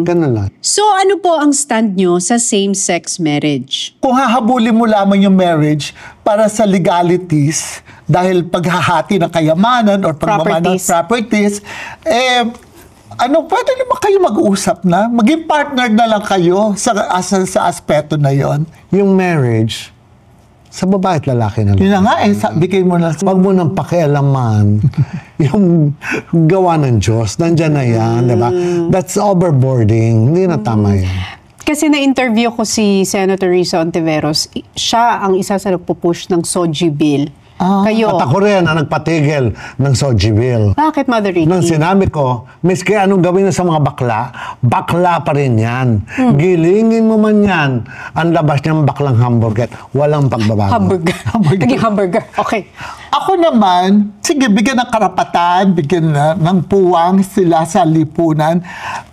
Ganun lang. So ano po ang stand nyo sa same-sex marriage? Kung hahabulin mo lamang yung marriage para sa legalities, dahil paghahati ng kayamanan or pagmamana ng properties, pwede naman kayo mag-uusap na. Maging partner na lang kayo sa aspeto na yon. Yung marriage, sa babae at lalaki na lang. Yun na nga, bigay mo na. Huwag mo nang pakialaman yung gawa ng Diyos. Nandyan na yan, di ba? That's overboarding. Hindi na tama yan. Kasi na-interview ko si Senator Risa Ontiveros, siya ang isa sa nagpo-push ng SOGI bill. Kayo. At ako rin ang nagpatigil ng SOGI bill. Bakit, Mother Ricky? Nang sinabi ko, miski anong gawin na sa mga bakla, bakla pa rin yan. Gilingin mo man yan, ang labas niyang baklang hamburger. Walang pagbabago. Hamburger. Naging hamburger. Okay. Ako naman, sige, bigyan ng karapatan, bigyan ng puwang sila sa lipunan.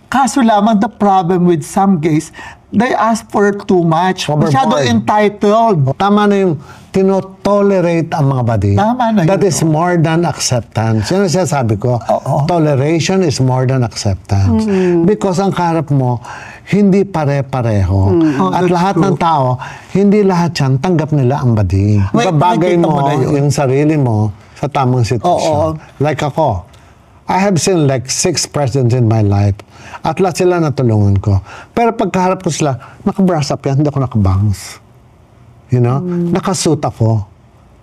Kaso lamang, the problem with some gays, they ask for too much. Masyado entitled. Tama na yung tinotolerate ang mga body. Tama na yun. That is more than acceptance. Yan ang sinasabi ko. Toleration is more than acceptance. Because ang kaharap mo, hindi pare-pareho. At lahat ng tao, hindi lahat yan, tanggap nila ang body. Babagay mo yung sarili mo sa tamang sitwasyon. Like ako, I have seen like 6 presidents in my life. At lahat sila natulungan ko. Pero pagkaharap ko sila, naka-brass up yan, hindi ako naka-bangs. You know? Nakasuit ako.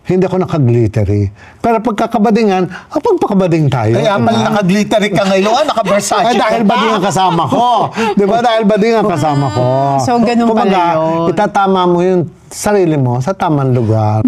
Hindi ako naka-glittery. Pero pagkakabadingan, pagpakabading tayo. Kaya pala naka-glittery ka ngayon, naka-Versace ay, dahil bading ang kasama ko. Di ba? Dahil bading ang kasama ko. So, ganun pala yun. Itatama mo yung sarili mo sa tamang lugar.